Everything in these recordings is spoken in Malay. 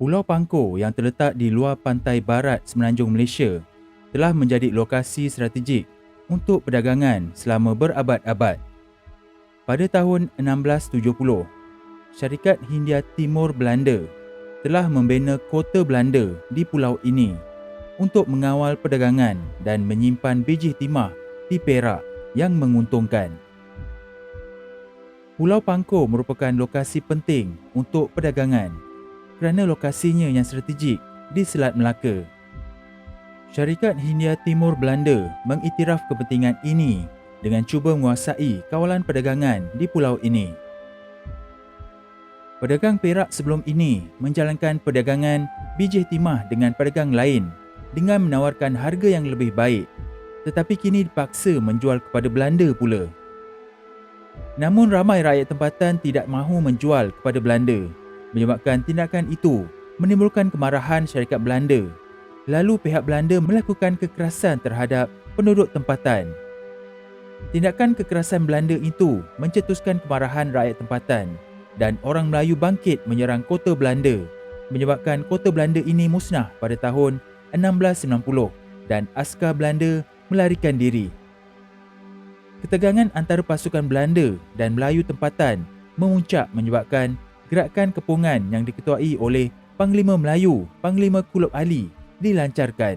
Pulau Pangkor yang terletak di luar pantai barat semenanjung Malaysia telah menjadi lokasi strategik untuk perdagangan selama berabad-abad. Pada tahun 1670, Syarikat Hindia Timur Belanda telah membina kota Belanda di pulau ini untuk mengawal perdagangan dan menyimpan biji timah di Perak yang menguntungkan. Pulau Pangkor merupakan lokasi penting untuk perdagangan kerana lokasinya yang strategik di Selat Melaka. Syarikat Hindia Timur Belanda mengiktiraf kepentingan ini dengan cuba menguasai kawalan perdagangan di pulau ini. Pedagang Perak sebelum ini menjalankan perdagangan biji timah dengan pedagang lain dengan menawarkan harga yang lebih baik, tetapi kini dipaksa menjual kepada Belanda pula. Namun ramai rakyat tempatan tidak mahu menjual kepada Belanda, menyebabkan tindakan itu menimbulkan kemarahan syarikat Belanda. Lalu pihak Belanda melakukan kekerasan terhadap penduduk tempatan. Tindakan kekerasan Belanda itu mencetuskan kemarahan rakyat tempatan dan orang Melayu bangkit menyerang kota Belanda, menyebabkan kota Belanda ini musnah pada tahun 1690 dan askar Belanda melarikan diri. Ketegangan antara pasukan Belanda dan Melayu tempatan memuncak menyebabkan gerakan kepungan yang diketuai oleh Panglima Melayu, Panglima Kulub Ali dilancarkan.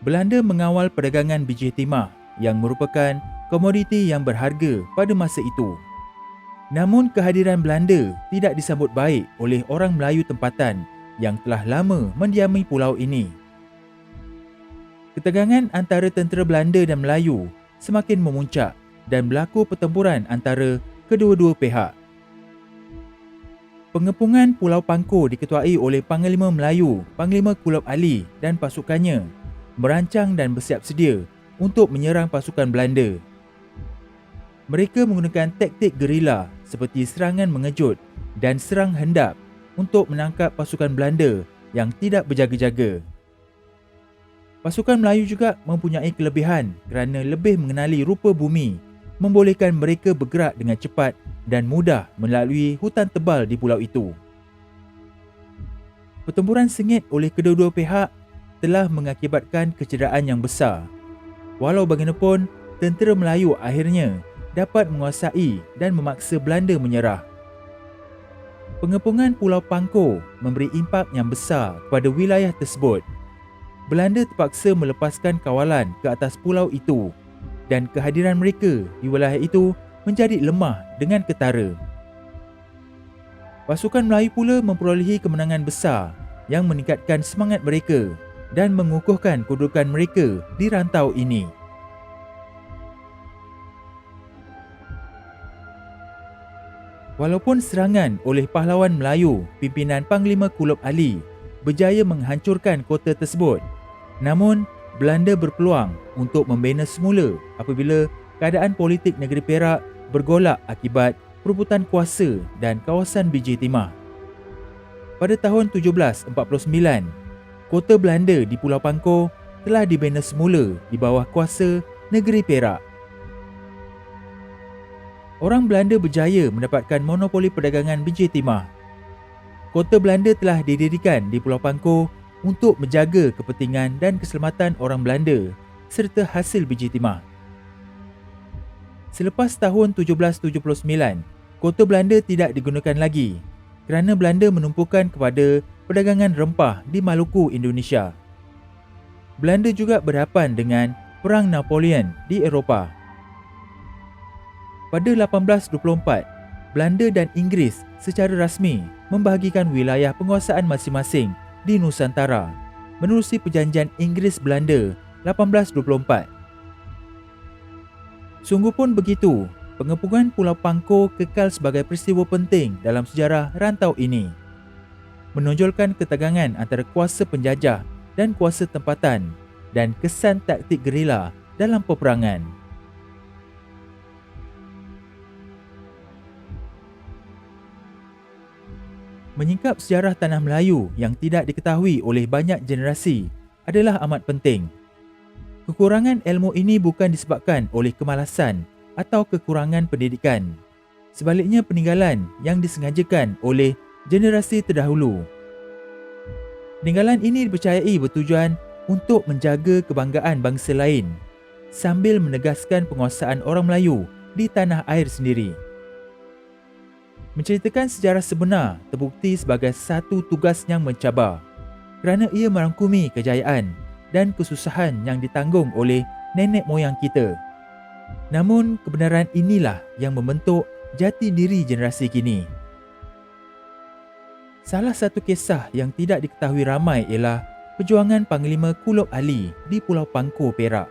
Belanda mengawal perdagangan biji timah yang merupakan komoditi yang berharga pada masa itu. Namun kehadiran Belanda tidak disambut baik oleh orang Melayu tempatan yang telah lama mendiami pulau ini. Ketegangan antara tentera Belanda dan Melayu semakin memuncak dan berlaku pertempuran antara kedua-dua pihak. Pengepungan Pulau Pangkor diketuai oleh Panglima Melayu, Panglima Kulub Ali dan pasukannya merancang dan bersiap sedia untuk menyerang pasukan Belanda. Mereka menggunakan taktik gerila seperti serangan mengejut dan serang hendap untuk menangkap pasukan Belanda yang tidak berjaga-jaga. Pasukan Melayu juga mempunyai kelebihan kerana lebih mengenali rupa bumi, membolehkan mereka bergerak dengan cepat dan mudah melalui hutan tebal di pulau itu. Pertempuran sengit oleh kedua-dua pihak telah mengakibatkan kecederaan yang besar. Walau bagaimanapun, tentera Melayu akhirnya dapat menguasai dan memaksa Belanda menyerah. Pengepungan Pulau Pangkor memberi impak yang besar kepada wilayah tersebut. Belanda terpaksa melepaskan kawalan ke atas pulau itu dan kehadiran mereka di wilayah itu menjadi lemah dengan ketara. Pasukan Melayu pula memperolehi kemenangan besar yang meningkatkan semangat mereka dan mengukuhkan kedudukan mereka di rantau ini. Walaupun serangan oleh pahlawan Melayu pimpinan Panglima Kulub Ali berjaya menghancurkan kota tersebut, namun Belanda berpeluang untuk membina semula apabila keadaan politik negeri Perak bergolak akibat perebutan kuasa dan kawasan biji timah. Pada tahun 1749, kota Belanda di Pulau Pangkor telah dibina semula di bawah kuasa negeri Perak. Orang Belanda berjaya mendapatkan monopoli perdagangan biji timah. Kota Belanda telah didirikan di Pulau Pangkor untuk menjaga kepentingan dan keselamatan orang Belanda serta hasil biji timah. Selepas tahun 1779, kota Belanda tidak digunakan lagi kerana Belanda menumpukan kepada perdagangan rempah di Maluku, Indonesia. Belanda juga berhadapan dengan Perang Napoleon di Eropah. Pada 1824, Belanda dan Inggeris secara rasmi membahagikan wilayah penguasaan masing-masing di Nusantara menerusi Perjanjian Inggeris-Belanda 1824. Sungguh pun begitu, pengepungan Pulau Pangkor kekal sebagai peristiwa penting dalam sejarah rantau ini, menonjolkan ketegangan antara kuasa penjajah dan kuasa tempatan dan kesan taktik gerila dalam peperangan. Menyingkap sejarah tanah Melayu yang tidak diketahui oleh banyak generasi adalah amat penting. Kekurangan ilmu ini bukan disebabkan oleh kemalasan atau kekurangan pendidikan, Sebaliknya, peninggalan yang disengajakan oleh generasi terdahulu. Peninggalan ini dipercayai bertujuan untuk menjaga kebanggaan bangsa lain sambil menegaskan penguasaan orang Melayu di tanah air sendiri. Menceritakan sejarah sebenar terbukti sebagai satu tugas yang mencabar kerana ia merangkumi kejayaan dan kesusahan yang ditanggung oleh nenek moyang kita. Namun, kebenaran inilah yang membentuk jati diri generasi kini. Salah satu kisah yang tidak diketahui ramai ialah perjuangan Panglima Kulob Ali di Pulau Pangkor, Perak.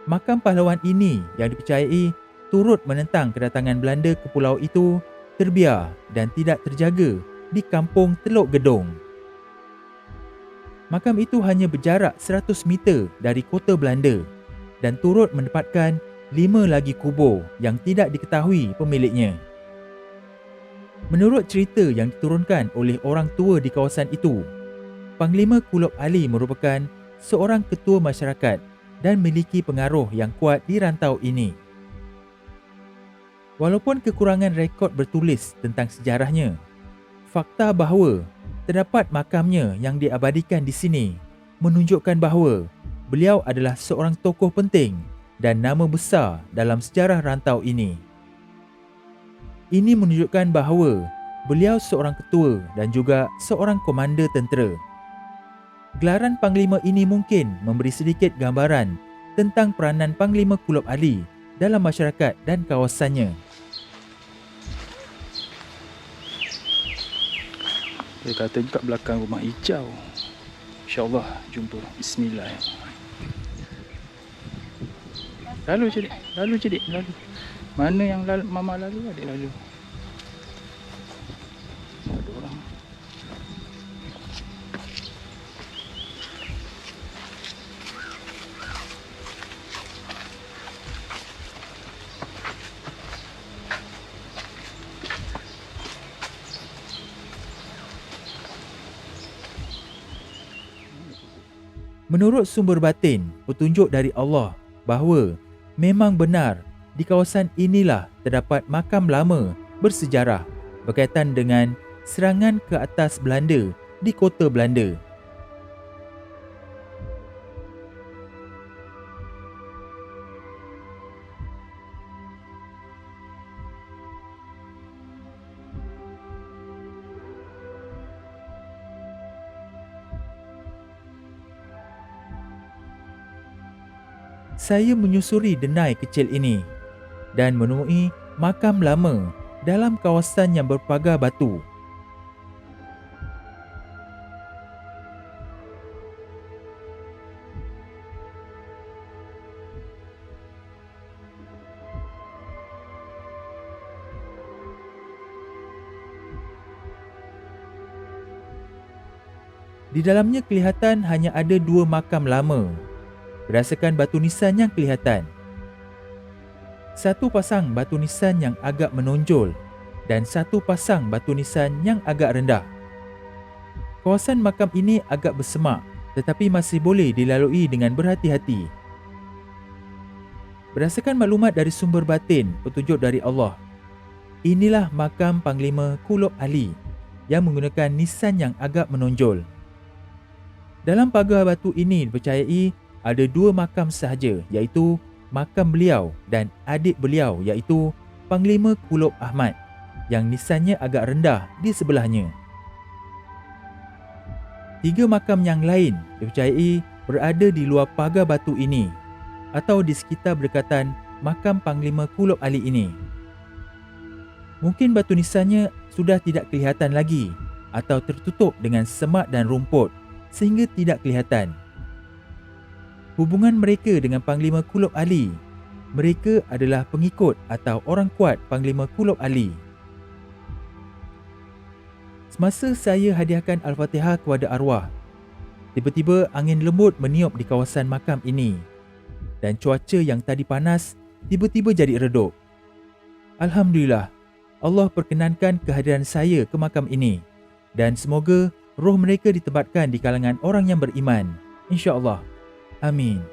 Makam pahlawan ini yang dipercayai turut menentang kedatangan Belanda ke pulau itu terbiar dan tidak terjaga di kampung Teluk Gedong. Makam itu hanya berjarak 100 meter dari kota Belanda dan turut menempatkan 5 lagi kubur yang tidak diketahui pemiliknya. Menurut cerita yang diturunkan oleh orang tua di kawasan itu, Panglima Kulob Ali merupakan seorang ketua masyarakat dan memiliki pengaruh yang kuat di rantau ini. Walaupun kekurangan rekod bertulis tentang sejarahnya, fakta bahawa terdapat makamnya yang diabadikan di sini menunjukkan bahawa beliau adalah seorang tokoh penting dan nama besar dalam sejarah rantau ini. Ini menunjukkan bahawa beliau seorang ketua dan juga seorang komander tentera. Gelaran Panglima ini mungkin memberi sedikit gambaran tentang peranan Panglima Kulob Ali dalam masyarakat dan kawasannya. Dia kata kat belakang rumah hijau. InsyaAllah jumpa. Bismillah. Lalu je dik, lalu je dik, lalu. Mana yang lalu, mama lalu, adik lalu. Ada orang. Menurut sumber batin, petunjuk dari Allah bahawa memang benar di kawasan inilah terdapat makam lama bersejarah berkaitan dengan serangan ke atas Belanda di kota Belanda. Saya menyusuri denai kecil ini dan menemui makam lama dalam kawasan yang berpagar batu. Di dalamnya kelihatan hanya ada 2 makam lama berdasarkan batu nisan yang kelihatan. Satu pasang batu nisan yang agak menonjol dan satu pasang batu nisan yang agak rendah. Kawasan makam ini agak bersemak tetapi masih boleh dilalui dengan berhati-hati. Berdasarkan maklumat dari sumber batin petunjuk dari Allah, inilah makam Panglima Kulob Ali yang menggunakan nisan yang agak menonjol. Dalam pagar batu ini dipercayai ada 2 makam sahaja, iaitu makam beliau dan adik beliau iaitu Panglima Kulob Ahmad yang nisannya agak rendah di sebelahnya. 3 makam yang lain dipercayai berada di luar pagar batu ini atau di sekitar berdekatan makam Panglima Kulob Ali ini. Mungkin batu nisannya sudah tidak kelihatan lagi atau tertutup dengan semak dan rumput sehingga tidak kelihatan. Hubungan mereka dengan Panglima Kulob Ali, mereka adalah pengikut atau orang kuat Panglima Kulob Ali. Semasa saya hadiahkan Al-Fatihah kepada arwah, tiba-tiba angin lembut meniup di kawasan makam ini dan cuaca yang tadi panas tiba-tiba jadi redup. Alhamdulillah, Allah perkenankan kehadiran saya ke makam ini dan semoga roh mereka ditempatkan di kalangan orang yang beriman, insya-Allah. Amin.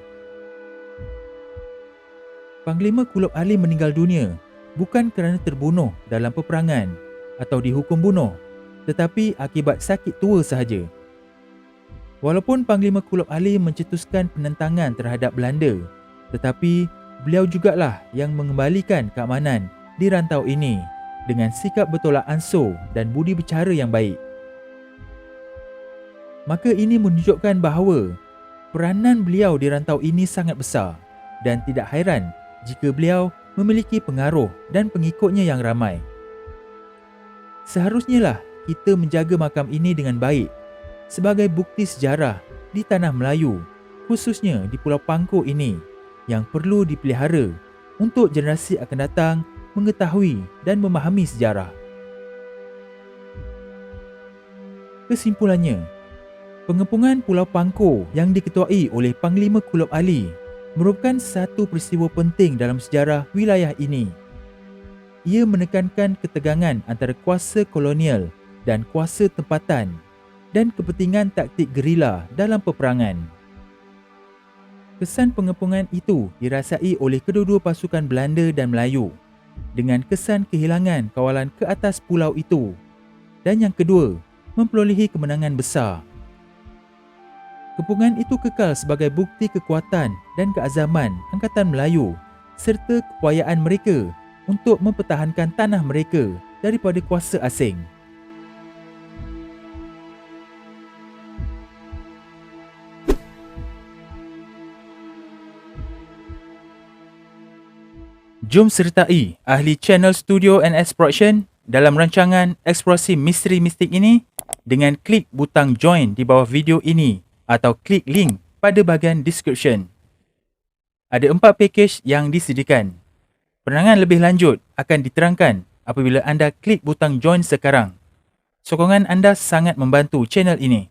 Panglima Kulob Ali meninggal dunia bukan kerana terbunuh dalam peperangan atau dihukum bunuh, tetapi akibat sakit tua sahaja. Walaupun Panglima Kulub Ali mencetuskan penentangan terhadap Belanda, tetapi beliau jugalah yang mengembalikan keamanan di rantau ini dengan sikap bertolak ansur dan budi bicara yang baik. Maka ini menunjukkan bahawa peranan beliau di rantau ini sangat besar dan tidak hairan jika beliau memiliki pengaruh dan pengikutnya yang ramai. Seharusnya lah kita menjaga makam ini dengan baik sebagai bukti sejarah di tanah Melayu, khususnya di Pulau Pangkor ini yang perlu dipelihara untuk generasi akan datang mengetahui dan memahami sejarah. Kesimpulannya, pengepungan Pulau Pangkor yang diketuai oleh Panglima Kulub Ali merupakan satu peristiwa penting dalam sejarah wilayah ini. Ia menekankan ketegangan antara kuasa kolonial dan kuasa tempatan dan kepentingan taktik gerila dalam peperangan. Kesan pengepungan itu dirasai oleh kedua-dua pasukan Belanda dan Melayu dengan kesan kehilangan kawalan ke atas pulau itu, dan yang kedua, memperolehi kemenangan besar. Kepungan itu kekal sebagai bukti kekuatan dan keazaman Angkatan Melayu serta keupayaan mereka untuk mempertahankan tanah mereka daripada kuasa asing. Jom sertai ahli channel Studio NS Production dalam rancangan eksplorasi misteri mistik ini dengan klik butang join di bawah video ini atau klik link pada bahagian description. Ada 4 pakej yang disediakan. Penerangan lebih lanjut akan diterangkan apabila anda klik butang join sekarang. Sokongan anda sangat membantu channel ini.